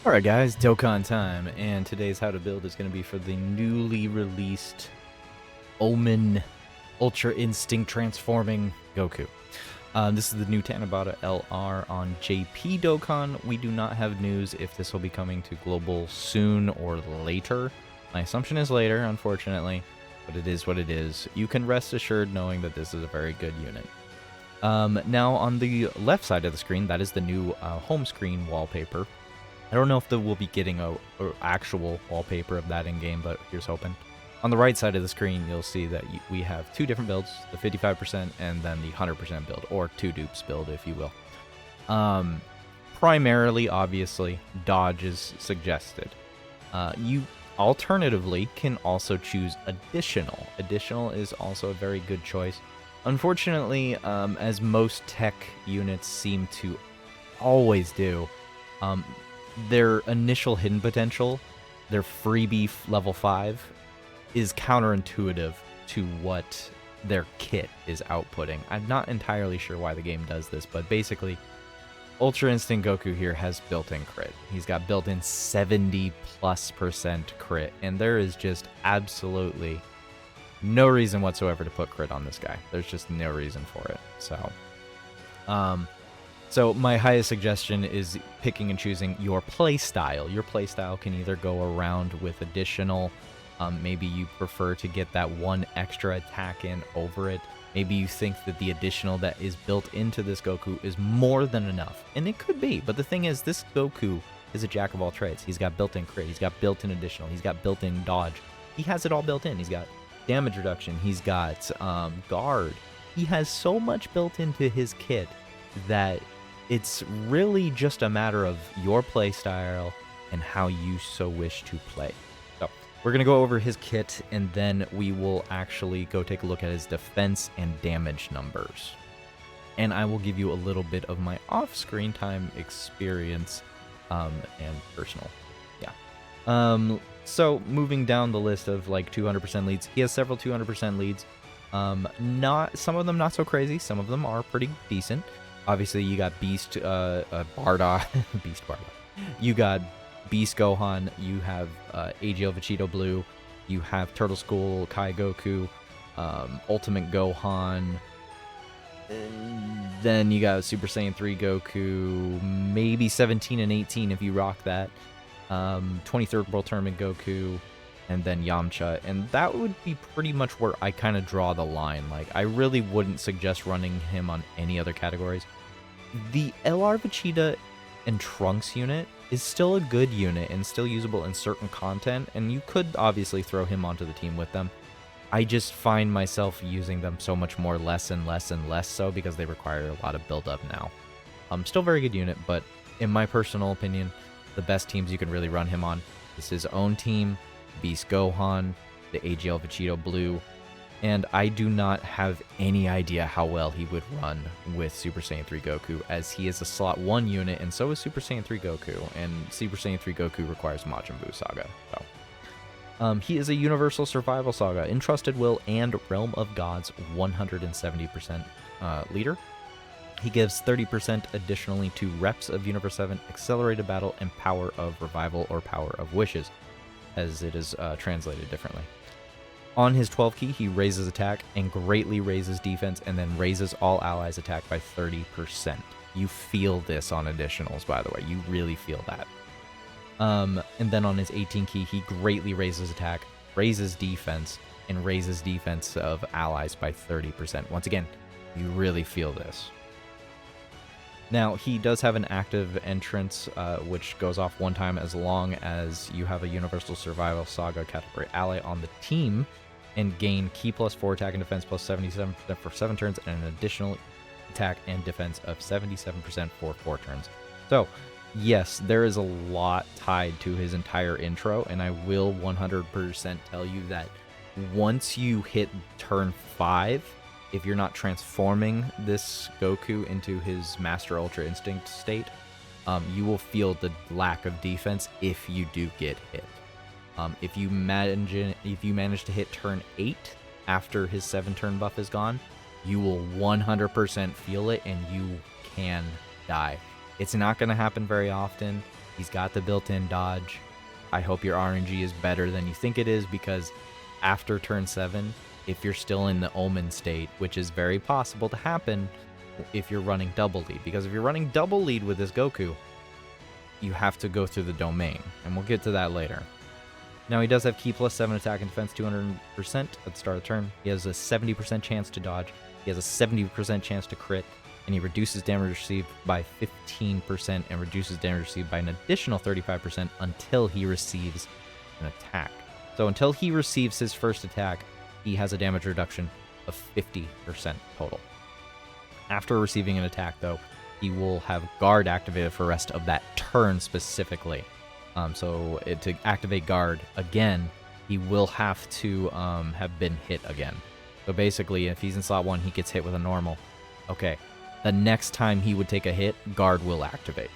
Alright guys, Dokkan time, and today's how to build is going to be for the newly released Omen Ultra Instinct Transforming Goku. This is the new Tanabata LR on JP Dokkan. We do not have news if this will be coming to global soon or later. My assumption is later, unfortunately, but it is what it is. You can rest assured knowing that this is a very good unit. Now on the left side of the screen, that is the new home screen wallpaper. I don't know if we'll be getting a actual wallpaper of that in-game, but here's hoping. On the right side of the screen, you'll see that we have two different builds, the 55% and then the 100% build, or two dupes build, if you will. Primarily, obviously, dodge is suggested. You alternatively can also choose additional. Additional is also a very good choice. Unfortunately, as most tech units seem to always do, their initial hidden potential, their freebie level 5, is counterintuitive to what their kit is outputting. I'm not entirely sure why the game does this, but basically, Ultra Instinct Goku here has built-in crit. He's got built-in 70+% crit, and there is just absolutely no reason whatsoever to put crit on this guy. There's just no reason for it. So my highest suggestion is picking and choosing your playstyle. Your playstyle can either go around with additional, maybe you prefer to get that one extra attack in over it. Maybe you think that the additional that is built into this Goku is more than enough. And it could be, but the thing is, this Goku is a jack of all trades. He's got built-in crit, he's got built-in additional, he's got built-in dodge. He has it all built in. He's got damage reduction, he's got guard. He has so much built into his kit that it's really just a matter of your play style and how you so wish to play. So we're going to go over his kit, and then we will actually go take a look at his defense and damage numbers. And I will give you a little bit of my off-screen time experience and personal. Yeah. So moving down the list of like 200% leads, he has several 200% leads. Not some of them not so crazy. Some of them are pretty decent. Obviously, you got Beast Bardock, Beast Bardock. You got Beast Gohan. You have AGL Vegito Blue. You have Turtle School Kai Goku, Ultimate Gohan. And then you got Super Saiyan 3 Goku, maybe 17 and 18 if you rock that. 23rd World Tournament Goku, and then Yamcha, and that would be pretty much where I kind of draw the line. Like, I really wouldn't suggest running him on any other categories. The LR Vegeta and Trunks unit is still a good unit and still usable in certain content, and you could obviously throw him onto the team with them. I just find myself using them so much more less and less and less so because they require a lot of build-up now. Still very good unit, but in my personal opinion, the best teams you can really run him on is his own team, Beast Gohan, the AGL Vegito Blue, and I do not have any idea how well he would run with Super Saiyan 3 Goku, as he is a slot 1 unit, and so is Super Saiyan 3 Goku, and Super Saiyan 3 Goku requires Majin Buu Saga. So, he is a Universal Survival Saga, Entrusted Will, and Realm of Gods 170% leader. He gives 30% additionally to Reps of Universe 7, Accelerated Battle, and Power of Revival or Power of Wishes, as it is translated differently. On his 12 key, he raises attack and greatly raises defense, and then raises all allies' attack by 30%. You feel this on additionals, by the way. You really feel that. And then on his 18 key, he greatly raises attack, raises defense, and raises defense of allies by 30%. Once again, you really feel this. Now, he does have an active entrance, which goes off one time as long as you have a Universal Survival Saga category ally on the team, and gain Ki plus 4 attack and defense plus 77% for 7 turns, and an additional attack and defense of 77% for 4 turns. So, yes, there is a lot tied to his entire intro, and I will 100% tell you that once you hit turn 5, if you're not transforming this Goku into his Master Ultra Instinct state, you will feel the lack of defense if you do get hit. If you manage to hit turn 8 after his 7-turn buff is gone, you will 100% feel it, and you can die. It's not going to happen very often. He's got the built-in dodge. I hope your RNG is better than you think it is, because after turn 7, if you're still in the Omen state, which is very possible to happen if you're running double lead, because if you're running double lead with this Goku, you have to go through the domain, and we'll get to that later. Now, he does have Ki plus 7 attack and defense 200% at the start of the turn. He has a 70% chance to dodge. He has a 70% chance to crit, and he reduces damage received by 15% and reduces damage received by an additional 35% until he receives an attack. So until he receives his first attack, he has a damage reduction of 50% total. After receiving an attack, though, he will have guard activated for the rest of that turn specifically. To activate guard again, he will have to have been hit again. So basically, if he's in slot 1, he gets hit with a normal. Okay, the next time he would take a hit, guard will activate.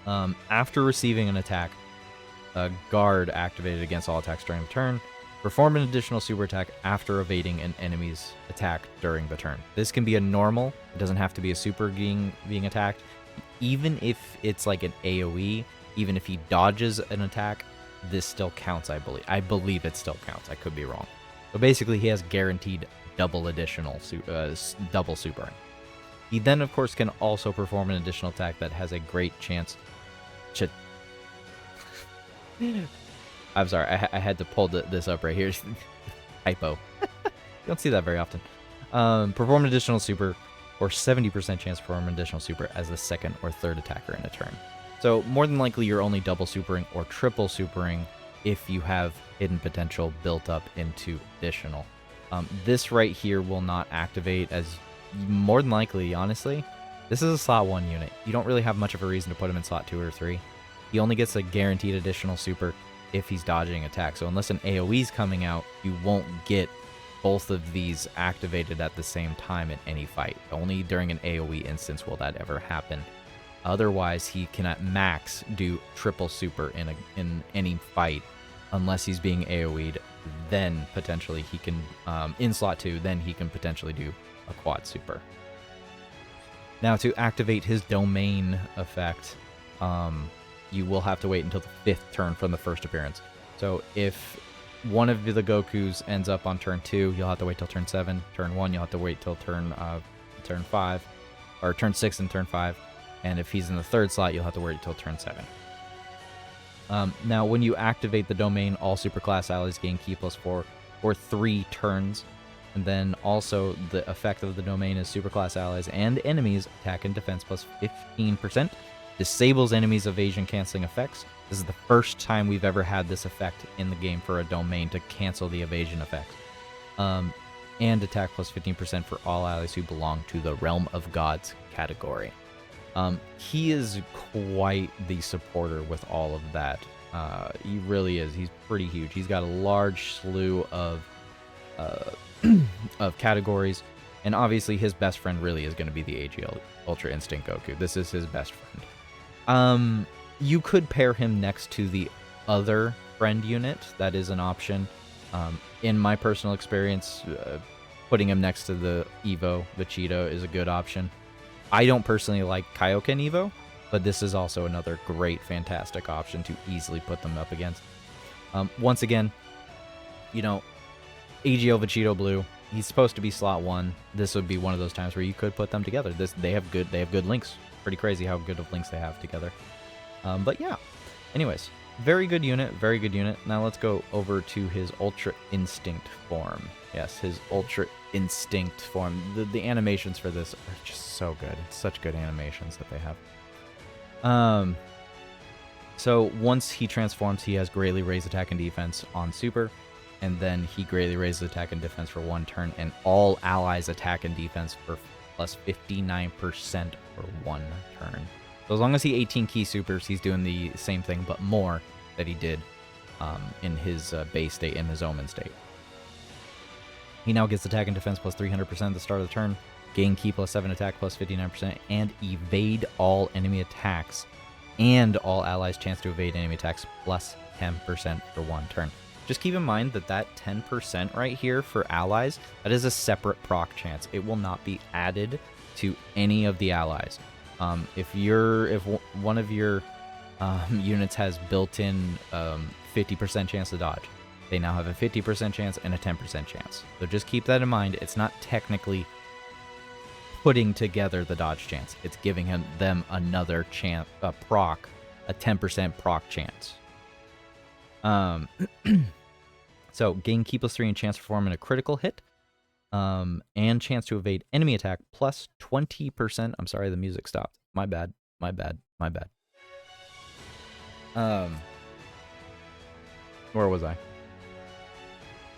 After receiving an attack, guard activated against all attacks during the turn. Perform an additional super attack after evading an enemy's attack during the turn. This can be a normal. It doesn't have to be a super being attacked. Even if it's like an AoE, even if he dodges an attack, this still counts, I believe. I believe it still counts. I could be wrong. But basically, he has guaranteed double additional double super. He then, of course, can also perform an additional attack that has a great chance to... I'm sorry, I had to pull this up right here. Typo. You don't see that very often. Perform an additional super, or 70% chance to perform an additional super as the second or third attacker in a turn. So more than likely, you're only double supering or triple supering if you have hidden potential built up into additional. This right here will not activate, as more than likely, honestly, this is a slot 1 unit. You don't really have much of a reason to put him in slot 2 or 3. He only gets a guaranteed additional super if he's dodging attack. So unless an AoE is coming out, you won't get both of these activated at the same time in any fight. Only during an AoE instance will that ever happen. Otherwise, he can at max do triple super in any fight, unless he's being AoE'd. Then potentially he can, in slot 2, then he can potentially do a quad super. Now, to activate his domain effect, you will have to wait until the 5th turn from the first appearance. So if one of the Gokus ends up on turn 2, you'll have to wait till turn 7. Turn 1, you'll have to wait till turn 5, or turn 6 and turn 5. And if he's in the 3rd slot, you'll have to wait until turn 7. Now, when you activate the domain, all superclass allies gain Ki plus 4 for 3 turns. And then also, the effect of the domain is superclass allies and enemies attack and defense plus 15%. Disables enemies' evasion canceling effects. This is the first time we've ever had this effect in the game for a domain to cancel the evasion effect. And attack plus 15% for all allies who belong to the Realm of Gods category. He is quite the supporter with all of that. He really is. He's pretty huge. He's got a large slew of categories, and obviously his best friend really is going to be the AGL Ultra Instinct Goku. This is his best friend. You could pair him next to the other friend unit. That is an option. In my personal experience, putting him next to the Evo Vegeta is a good option. I don't personally like Kaioken Evo, but this is also another great, fantastic option to easily put them up against. Once again, you know, AGL Vegito Blue, he's supposed to be slot 1. This would be one of those times where you could put them together. They have good links. Pretty crazy how good of links they have together. But yeah, anyways, very good unit. Now let's go over to his Ultra Instinct form. Yes, his Ultra Instinct form. The animations for this are just so good. It's such good animations that they have. So once he transforms, he has greatly raised attack and defense on super, and then he greatly raises attack and defense for 1 turn, and all allies attack and defense for plus 59% for 1 turn. So as long as he 18 key supers, he's doing the same thing, but more that he did in his base state, in his Omen state. He now gets attack and defense plus 300% at the start of the turn, gain Ki plus 7 attack plus 59%, and evade all enemy attacks, and all allies' chance to evade enemy attacks plus 10% for 1 turn. Just keep in mind that that 10% right here for allies, that is a separate proc chance. It will not be added to any of the allies. If one of your units has built-in 50% chance to dodge. They now have a 50% chance and a 10% chance. So just keep that in mind. It's not technically putting together the dodge chance. It's giving them another chance, a 10% proc chance. So gain key +3 and chance to perform in a critical hit. And chance to evade enemy attack plus 20%. I'm sorry, the music stopped. My bad. Where was I?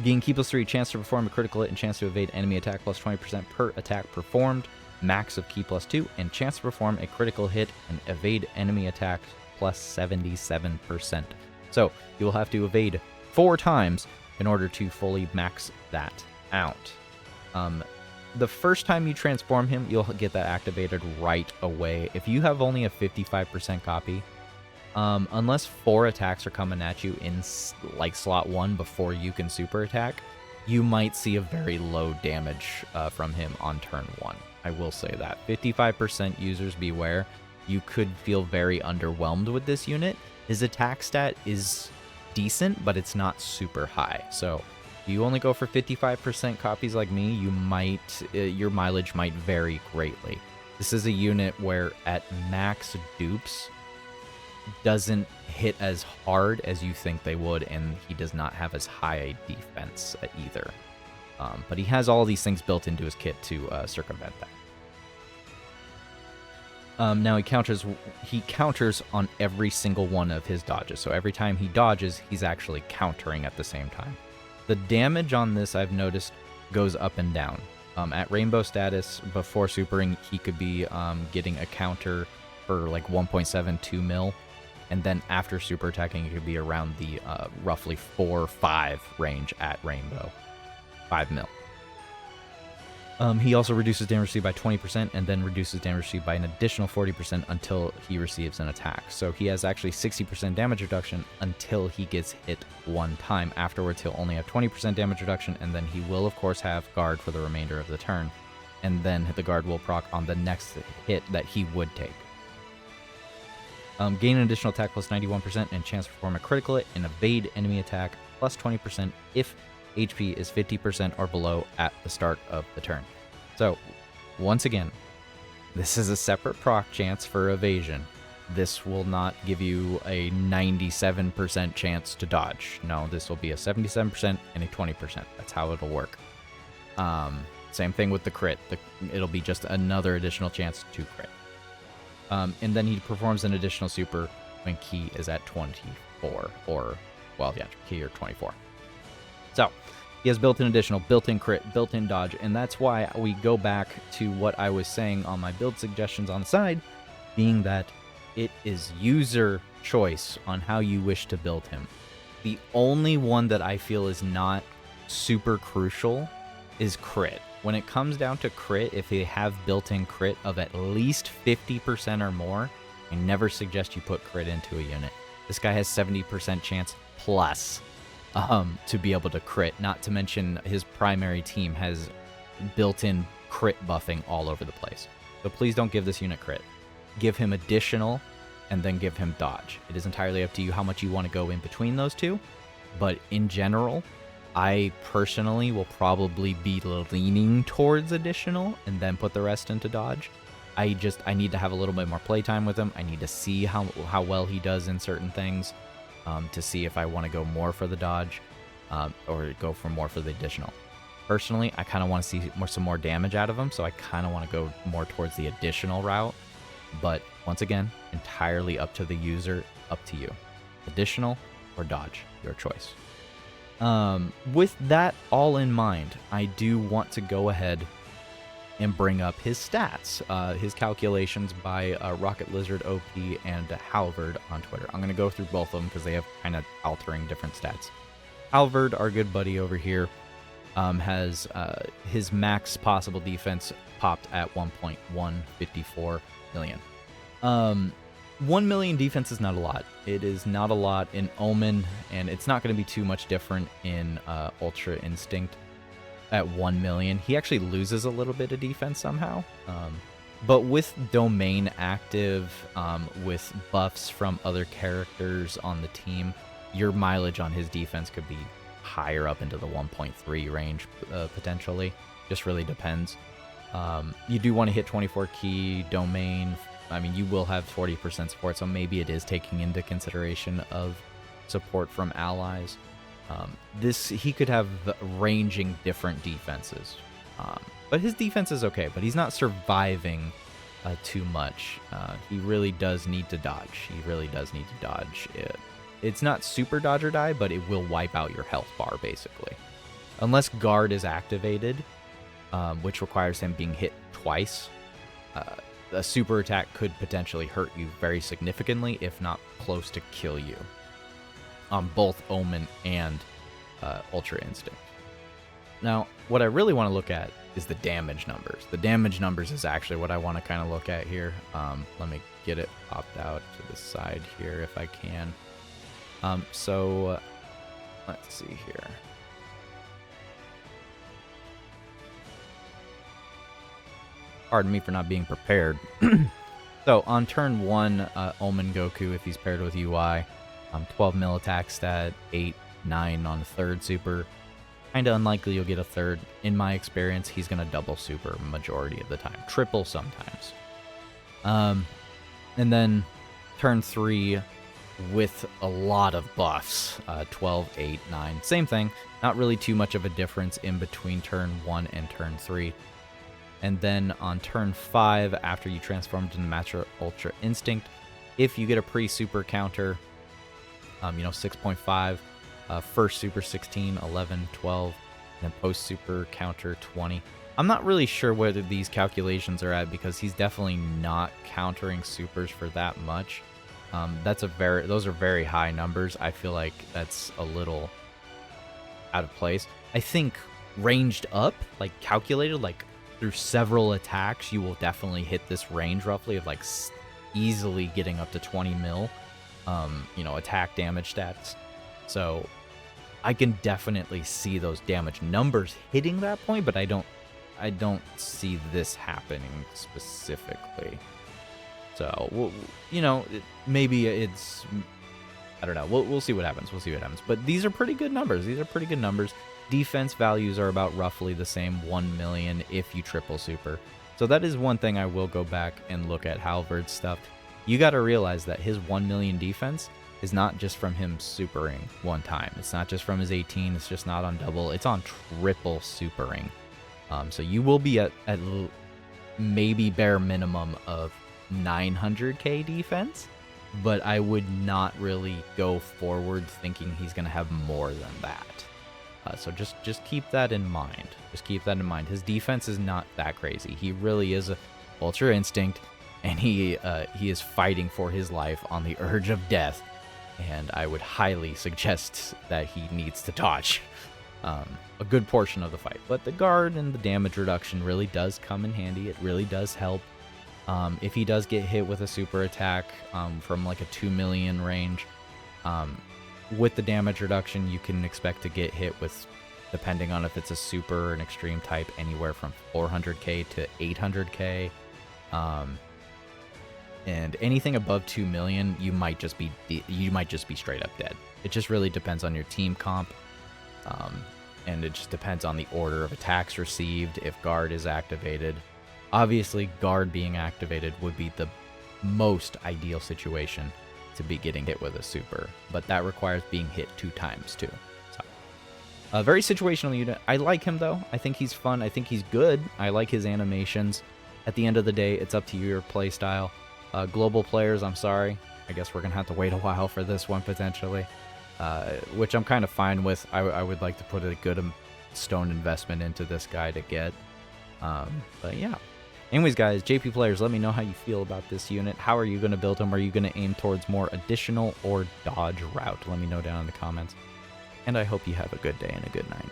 Gain key +3, chance to perform a critical hit and chance to evade enemy attack plus 20% per attack performed. Max of key +2 and chance to perform a critical hit and evade enemy attack plus 77%. So you will have to evade 4 times in order to fully max that out. The first time you transform him, you'll get that activated right away. If you have only a 55% copy, unless 4 attacks are coming at you in like slot 1 before you can super attack, you might see a very low damage from him on turn 1. I will say that. 55% users beware. You could feel very underwhelmed with this unit. His attack stat is decent, but it's not super high. So if you only go for 55% copies like me, you might your mileage might vary greatly. This is a unit where at max dupes doesn't hit as hard as you think they would, and he does not have as high a defense either. But he has all these things built into his kit to circumvent that. Now he counters on every single one of his dodges. So every time he dodges, he's actually countering at the same time. The damage on this, I've noticed, goes up and down. At rainbow status, before supering, he could be getting a counter for like 1.72 mil. And then after super attacking, it could be around the roughly 4-5 range at rainbow. 5 mil. He also reduces damage received by 20% and then reduces damage received by an additional 40% until he receives an attack. So he has actually 60% damage reduction until he gets hit 1 time. Afterwards, he'll only have 20% damage reduction, and then he will, of course, have guard for the remainder of the turn. And then the guard will proc on the next hit that he would take. Gain an additional attack plus 91% and chance to perform a critical hit and evade enemy attack plus 20% if HP is 50% or below at the start of the turn. So, once again, this is a separate proc chance for evasion. This will not give you a 97% chance to dodge. No, this will be a 77% and a 20%. That's how it'll work. Same thing with the crit. It'll be just another additional chance to crit. And then he performs an additional super when key is at 24, or, well, yeah, key or 24. So, he has built-in additional, built-in crit, built-in dodge, and that's why we go back to what I was saying on my build suggestions on the side, being that it is user choice on how you wish to build him. The only one that I feel is not super crucial is crit. When it comes down to crit, if they have built-in crit of at least 50% or more, I never suggest you put crit into a unit. This guy has 70% chance plus to be able to crit, not to mention his primary team has built-in crit buffing all over the place. So please don't give this unit crit. Give him additional, and then give him dodge. It is entirely up to you how much you want to go in between those two, but in general, I personally will probably be leaning towards additional and then put the rest into dodge. I need to have a little bit more playtime with him. I need to see how well he does in certain things to see if I want to go more for the dodge or go for more for the additional. Personally, I kind of want to see some more damage out of him, so I kind of want to go more towards the additional route. But once again, entirely up to the user, up to you. Additional or dodge, your choice. With that all in mind, I do want to go ahead and bring up his stats, his calculations by Rocket Lizard OP and Halvard on Twitter. I'm going to go through both of them because they have kind of altering different stats. Halvard, our good buddy over here, has his max possible defense popped at 1.154 million. 1 million defense is not a lot. It is not a lot in Omen, and it's not going to be too much different in Ultra Instinct at 1 million. He actually loses a little bit of defense somehow. But with Domain active, with buffs from other characters on the team, your mileage on his defense could be higher up into the 1.3 range, potentially. Just really depends. You do want to hit 24 key Domain. I mean, you will have 40% support, so maybe it is taking into consideration of support from allies. He could have ranging different defenses. But his defense is okay, but he's not surviving too much. He really does need to dodge. He really does need to dodge. It's not super dodge or die, but it will wipe out your health bar, basically. Unless guard is activated, which requires him being hit twice, a super attack could potentially hurt you very significantly, if not close to kill you, on both Omen and Ultra Instinct. Now, what I really want to look at is the damage numbers. The damage numbers is actually what I want to kind of look at here. Let me get it popped out to the side here if I can. So let's see here. Pardon me for not being prepared. So on turn 1, Omen Goku, if he's paired with UI, 12 mil attack stat, 8, 9 on third super. Kind of unlikely you'll get a third. In my experience, he's going to double super majority of the time. Triple sometimes. And then turn 3 with a lot of buffs. 12, 8, 9. Same thing. Not really too much of a difference in between turn 1 and turn 3. And then on turn 5, after you transformed into Master Ultra Instinct, if you get a pre-super counter, 6.5, first super 16, 11, 12, and then post-super counter 20. I'm not really sure whether these calculations are at, because he's definitely not countering supers for that much. Those are very high numbers. I feel like that's a little out of place. I think ranged up, like calculated, like through several attacks, you will definitely hit this range roughly of like easily getting up to 20 mil, attack damage stats. So I can definitely see those damage numbers hitting that point, but I don't see this happening specifically. So, maybe it's, I don't know. We'll see what happens. But these are pretty good numbers. Defense values are about roughly the same, 1 million if you triple super. So that is one thing I will go back and look at Halvard's stuff. You got to realize that his 1 million defense is not just from him supering one time. It's not just from his 18. It's just not on double. It's on triple supering. So you will be at maybe bare minimum of 900k defense, but I would not really go forward thinking he's going to have more than that. So just keep that in mind. His defense is not that crazy. He really is a Ultra Instinct, and he is fighting for his life on the urge of death. And I would highly suggest that he needs to dodge a good portion of the fight. But the guard and the damage reduction really does come in handy. It really does help. If he does get hit with a super attack from like a 2 million range, with the damage reduction, you can expect to get hit with, depending on if it's a super or an extreme type, anywhere from 400k to 800k. And anything above 2 million, you might just be straight up dead. It just really depends on your team comp, and it just depends on the order of attacks received. If guard is activated, obviously guard being activated would be the most ideal situation to be getting hit with a super, but that requires being hit 2 times too. So, a very situational unit. I like him though. I think he's fun. I think he's good. I like his animations. At the end of the day, it's up to your playstyle. Global players, I'm sorry. I guess we're gonna have to wait a while for this one potentially, which I'm kind of fine with. I would like to put a good stone investment into this guy to get. But yeah. Anyways, guys, JP players, let me know how you feel about this unit. How are you going to build him? Are you going to aim towards more additional or dodge route? Let me know down in the comments. And I hope you have a good day and a good night.